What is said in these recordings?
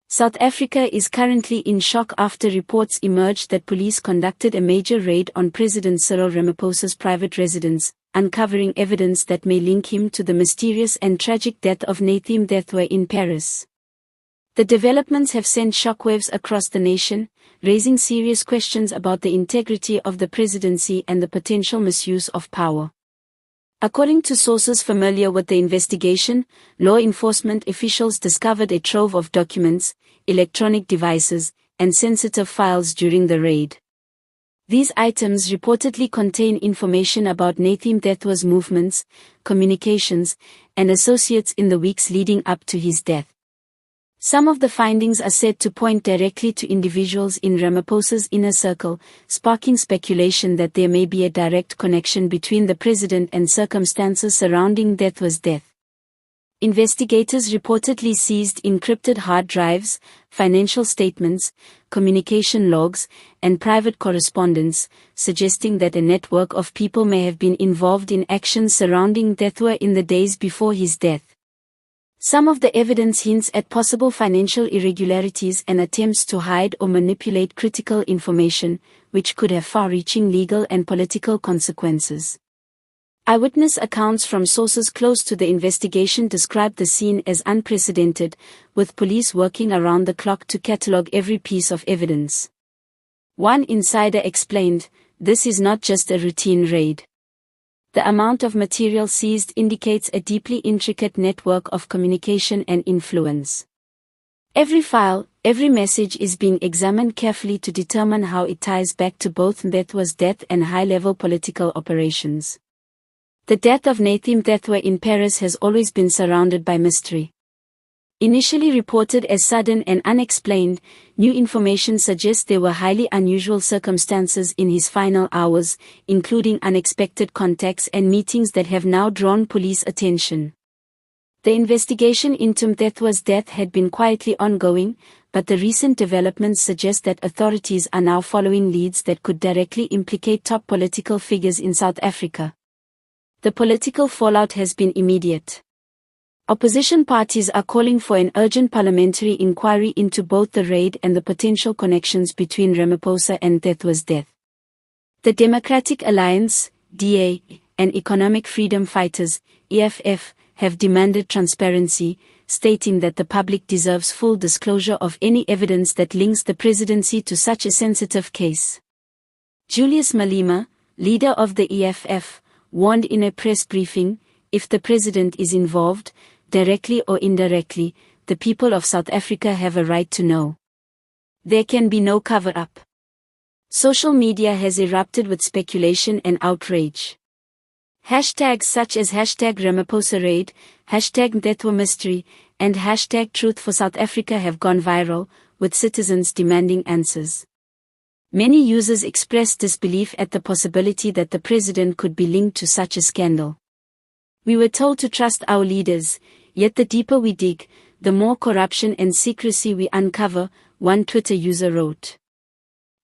South Africa is currently in shock after reports emerged that police conducted a major raid on President Cyril Ramaphosa's private residence, uncovering evidence that may link him to the mysterious and tragic death of Nathi Mthethwa in Paris. The developments have sent shockwaves across the nation, raising serious questions about the integrity of the presidency and the potential misuse of power. According to sources familiar with the investigation, law enforcement officials discovered a trove of documents, electronic devices, and sensitive files during the raid. These items reportedly contain information about Nathi Mthethwa's movements, communications, and associates in the weeks leading up to his death. Some of the findings are said to point directly to individuals in Ramaphosa's inner circle, sparking speculation that there may be a direct connection between the president and circumstances surrounding Mthethwa's death. Investigators reportedly seized encrypted hard drives, financial statements, communication logs, and private correspondence, suggesting that a network of people may have been involved in actions surrounding Mthethwa in the days before his death. Some of the evidence hints at possible financial irregularities and attempts to hide or manipulate critical information, which could have far-reaching legal and political consequences. Eyewitness accounts from sources close to the investigation described the scene as unprecedented, with police working around the clock to catalogue every piece of evidence. One insider explained, "This is not just a routine raid. The amount of material seized indicates a deeply intricate network of communication and influence. Every file, every message is being examined carefully to determine how it ties back to both Mthethwa's death and high-level political operations." The death of Nathi Mthethwa in Paris has always been surrounded by mystery. Initially reported as sudden and unexplained, new information suggests there were highly unusual circumstances in his final hours, including unexpected contacts and meetings that have now drawn police attention. The investigation into Mthethwa's death had been quietly ongoing, but the recent developments suggest that authorities are now following leads that could directly implicate top political figures in South Africa. The political fallout has been immediate. Opposition parties are calling for an urgent parliamentary inquiry into both the raid and the potential connections between Ramaphosa and Mthethwa's death. The Democratic Alliance, DA, and Economic Freedom Fighters, EFF, have demanded transparency, stating that the public deserves full disclosure of any evidence that links the presidency to such a sensitive case. Julius Malema, leader of the EFF, warned in a press briefing, "If the president is involved, directly or indirectly, the people of South Africa have a right to know. There can be no cover-up." Social media has erupted with speculation and outrage. Hashtags such as #RamaphosaRaid, #MthethwaMystery, and #TruthForSouthAfrica have gone viral, with citizens demanding answers. Many users expressed disbelief at the possibility that the president could be linked to such a scandal. "We were told to trust our leaders, yet the deeper we dig, the more corruption and secrecy we uncover," one Twitter user wrote.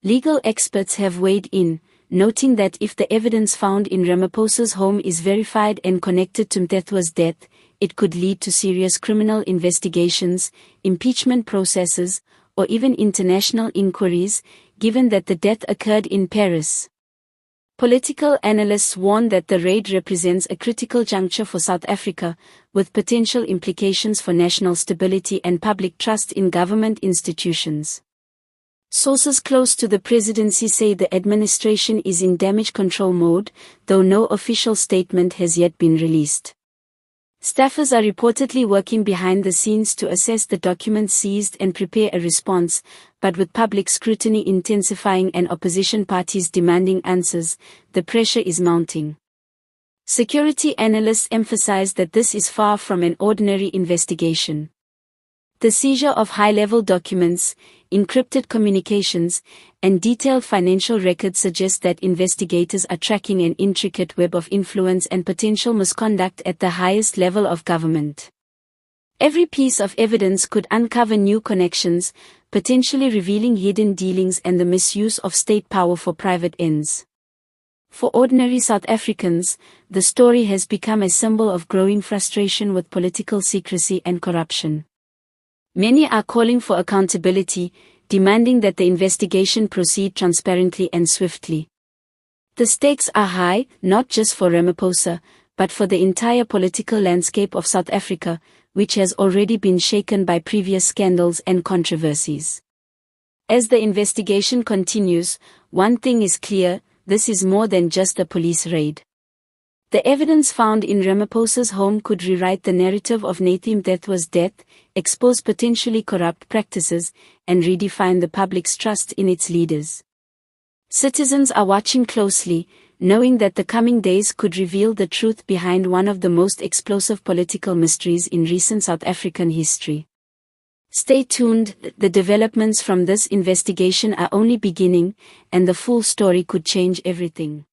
Legal experts have weighed in, noting that if the evidence found in Ramaphosa's home is verified and connected to Mthethwa's death, it could lead to serious criminal investigations, impeachment processes, or even international inquiries, given that the death occurred in Paris. Political analysts warn that the raid represents a critical juncture for South Africa, with potential implications for national stability and public trust in government institutions. Sources close to the presidency say the administration is in damage control mode, though no official statement has yet been released. Staffers are reportedly working behind the scenes to assess the documents seized and prepare a response, but with public scrutiny intensifying and opposition parties demanding answers, the pressure is mounting. Security analysts emphasize that this is far from an ordinary investigation. The seizure of high-level documents, encrypted communications, and detailed financial records suggest that investigators are tracking an intricate web of influence and potential misconduct at the highest level of government. Every piece of evidence could uncover new connections, potentially revealing hidden dealings and the misuse of state power for private ends. For ordinary South Africans, the story has become a symbol of growing frustration with political secrecy and corruption. Many are calling for accountability, demanding that the investigation proceed transparently and swiftly. The stakes are high, not just for Ramaphosa, but for the entire political landscape of South Africa, which has already been shaken by previous scandals and controversies. As the investigation continues, one thing is clear: this is more than just a police raid. The evidence found in Ramaphosa's home could rewrite the narrative of Nathi Mthethwa's death, expose potentially corrupt practices, and redefine the public's trust in its leaders. Citizens are watching closely, knowing that the coming days could reveal the truth behind one of the most explosive political mysteries in recent South African history. Stay tuned, the developments from this investigation are only beginning, and the full story could change everything.